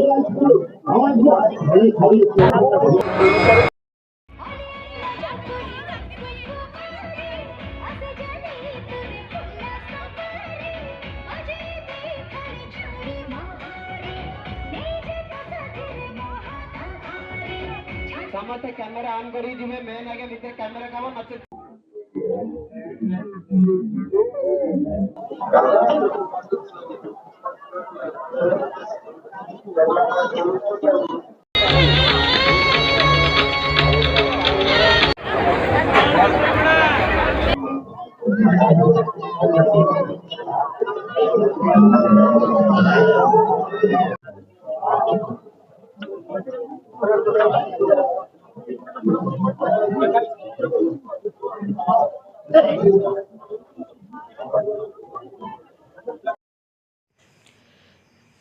समस्त camera on करी जिमे मेन आगे भीतर कैमेरा काम नचे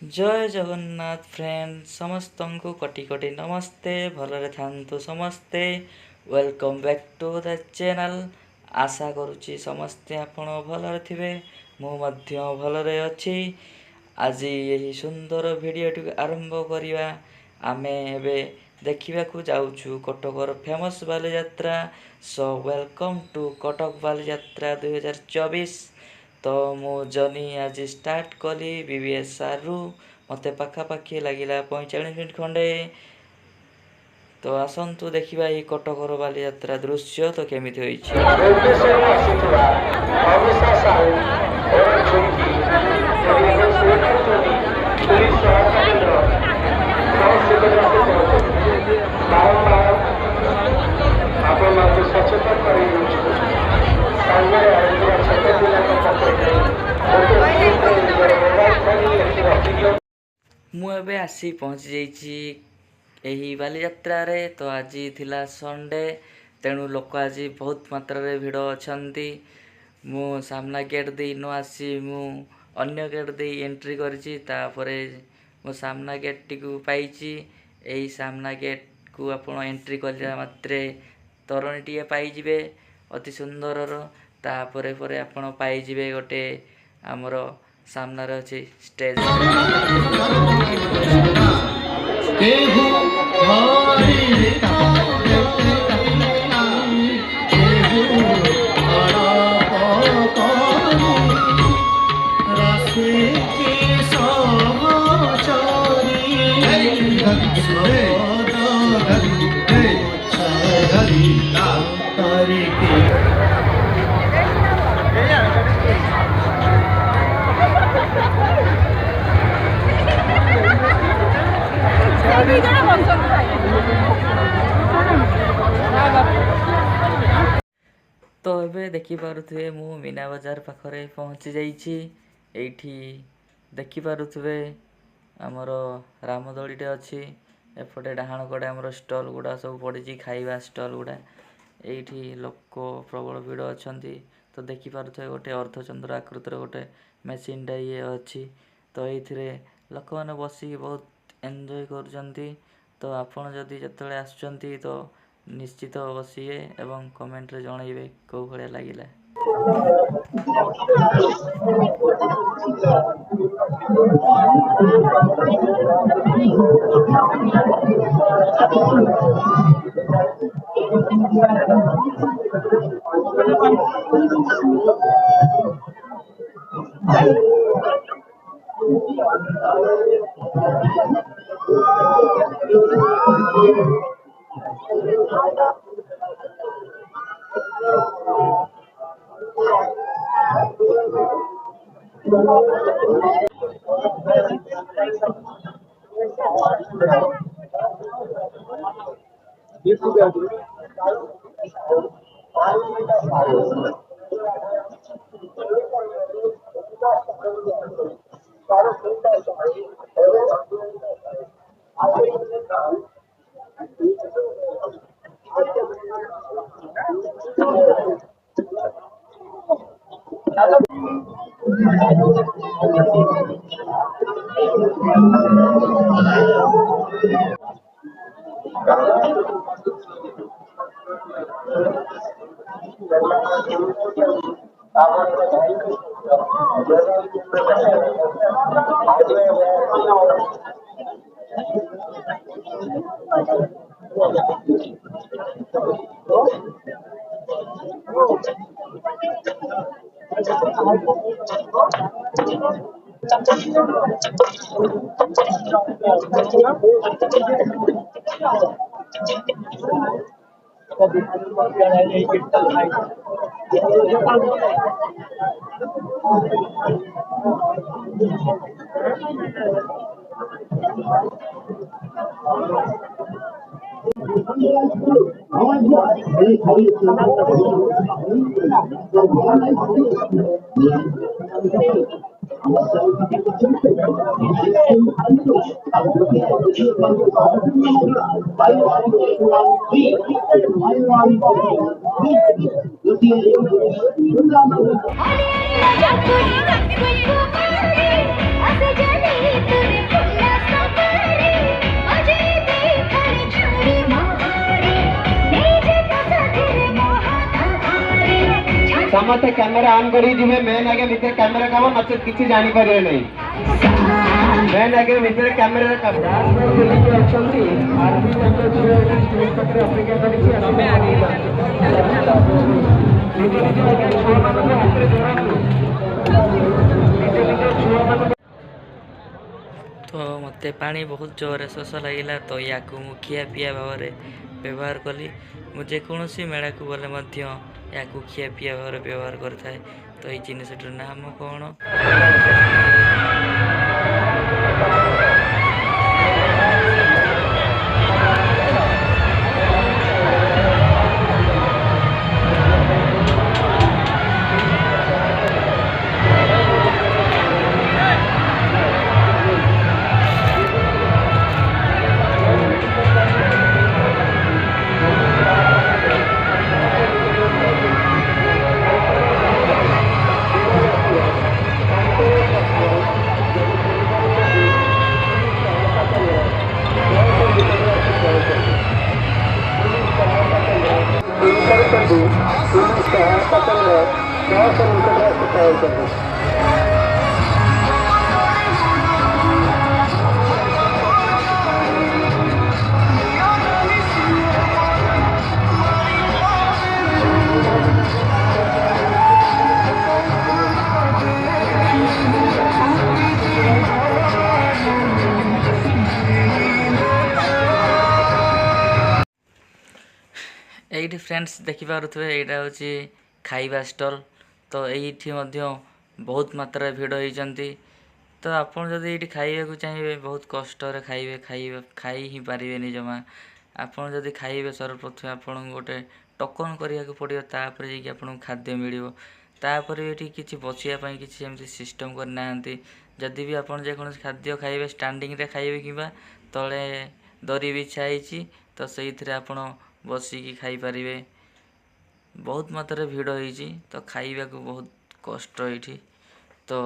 जय जगन्नाथ फ्रेंड समस्त को कोटि कोटि नमस्ते भलरे थांतु समस्ते welcome back to the channel आशा करुच्ची समस्ते आपण भलरे थिबे मु मध्य भलरे अछि आज यही सुंदर भिडियोटी आरंभ करिवा आमे एबे देखिबाकू जाउछु कटकर famous Baliyatra so welcome to Cuttack Baliyatra 2024 तो मु जर्नी आज स्टार्ट कली बीबीएसआर रु मते पाखापाखी लगिला 45 मिनिट खंडे तो आसंतु देखिबा ई कटकर बालीयात्रा दृश्य तो केमिति होइछि मु एबे आसी पहुँची जाइछि एही बालीयात्रा रे तो आज थिला संडे तेणु लोक आज बहुत मात्रा रे भिड़ अछंती मु सामना गेट दे न आसी मु अन्य गेट दे एंट्री करछि तापरे मु सामना गेट टिकु पाइछि एही सामना गेट को आपण एंट्री करला मात्रे तरणीटिए पाई जिवे अति सुंदर तापरे परे आपण पाई जिवे गोटे हमर सामना रे अछि स्टेज तो एबे देखि पारुथुवे मु मीना बाजार पाखरे पहुँची जाइछि एठी देखि पारुथुवे हमर रामदोलीटे अछि एपटे डाहाण कड़े हमर स्टॉल गुडा सब पड़िछि खाइबा स्टॉल गुडा एठी लोक प्रबल भीड़ अछंती तो देखि पारुथुवे गोटे अर्धचंद्र आकृतिर गोटे मशीन डा ये अछि तो एथिरे लोक माने बसी बहुत एन्जॉय करजंती तो आपण जदि जतले आछंती तो निश्चित बसिए एवं कमेंट रे जणाइबे को भले लागिला समस्ते कैमेरा ऑन करी जिमे मेन आगे भीतर कैमेरा काम नचेत किछि जानि परिबे नै मेन आगे भीतर कैमेरा काम लिखि अछंती आर्मी चंद्र जियो स्टेज पत्र अपेक्षा करी छी हमें आगे तो मते पानी बहुत जोर शोष लगिला तो या खिया पिया भाव में व्यवहार कली मुझे जेकोसी मेला को गले या खिया पिया भाव में व्यवहार करता तो ये जिनसटर नाम कौन এইটি ফ্রেন্ডস ଦେଖିପାରୁଥିବେ ଏଇଟା ହେଉଛି ଖାଇବା ଷ୍ଟଲ୍ ତ ଏଇଠି ମଧ୍ୟ ବହୁତ ମାତ୍ରାରେ ଭିଡ଼ ହେଇଛନ୍ତି ତ ଆପଣ ଯଦି ଏଇଠି ଖାଇବାକୁ ଚାହିଁବେ ବହୁତ କଷ୍ଟରେ ଖାଇ ହିଁ ପାରିବେନି ଜମା ଆପଣ ଯଦି ଖାଇବେ ସର୍ବପ୍ରଥମେ ଆପଣଙ୍କୁ ଗୋଟେ ଟୋକନ୍ କରିବାକୁ ପଡ଼ିବ ତାପରେ ଯାଇକି ଆପଣଙ୍କୁ ଖାଦ୍ୟ ମିଳିବ ତାପରେ ଏଠି କିଛି ବସିବା ପାଇଁ କିଛି ଏମିତି ସିଷ୍ଟମ୍ କରିନାହାନ୍ତି ଯଦି ବି ଆପଣ ଯେକୌଣସି ଖାଦ୍ୟ ଖାଇବେ ଷ୍ଟାଣ୍ଡିଂରେ ଖାଇବେ କିମ୍ବା ତଳେ ଦରି ବିଛା ହେଇଛି ତ ସେଇଥିରେ ଆପଣ ବସିକି ଖାଇପାରିବେ ବହୁତ ମାତ୍ରାରେ ଭିଡ଼ ହେଇଛି ତ ଖାଇବାକୁ ବହୁତ କଷ୍ଟ ଏଇଠି ତ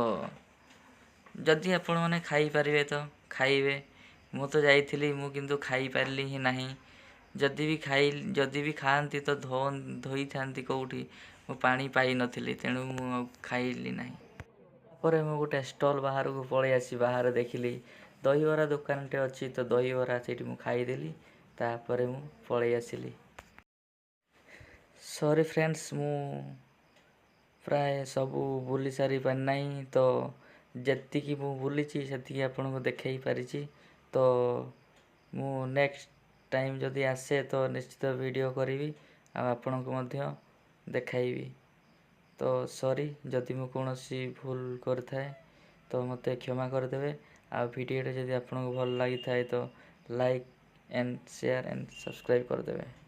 ଯଦି ଆପଣମାନେ ଖାଇପାରିବେ ତ ଖାଇବେ ମୁଁ ତ ଯାଇଥିଲି ମୁଁ କିନ୍ତୁ ଖାଇପାରିଲି ହିଁ ନାହିଁ ଯଦି ବି ଖାଆନ୍ତି ତ ଧୋଇଥାନ୍ତି କେଉଁଠି ମୁଁ ପାଣି ପାଇନଥିଲି ତେଣୁ ମୁଁ ଆଉ ଖାଇଲି ନାହିଁ ତାପରେ ମୁଁ ଗୋଟେ ଷ୍ଟଲ୍ ବାହାରକୁ ପଳେଇ ଆସି ବାହାରେ ଦେଖିଲି ଦହିବରା ଦୋକାନଟେ ଅଛି ତ ଦହିବରା ସେଇଠି ମୁଁ ଖାଇଦେଲି ତାପରେ ମୁଁ ପଳେଇ ଆସିଲି ସରି ଫ୍ରେଣ୍ଡସ୍ ମୁଁ ପ୍ରାୟ ସବୁ ବୁଲି ସାରି ପାରି ନାହିଁ ତ ଯେତିକି ମୁଁ ବୁଲିଛି ସେତିକି ଆପଣଙ୍କୁ ଦେଖେଇ ପାରିଛି ତ ମୁଁ ନେକ୍ସଟ ଟାଇମ୍ ଯଦି ଆସେ ତ ନିଶ୍ଚିତ ଭିଡ଼ିଓ କରିବି ଆଉ ଆପଣଙ୍କୁ ମଧ୍ୟ ଦେଖାଇବି ତ ସରି ଯଦି ମୁଁ କୌଣସି ଭୁଲ କରିଥାଏ ତ ମୋତେ କ୍ଷମା କରିଦେବେ ଆଉ ଭିଡ଼ିଓଟା ଯଦି ଆପଣଙ୍କୁ ଭଲ ଲାଗିଥାଏ ତ like and share and subscribe कर देवे।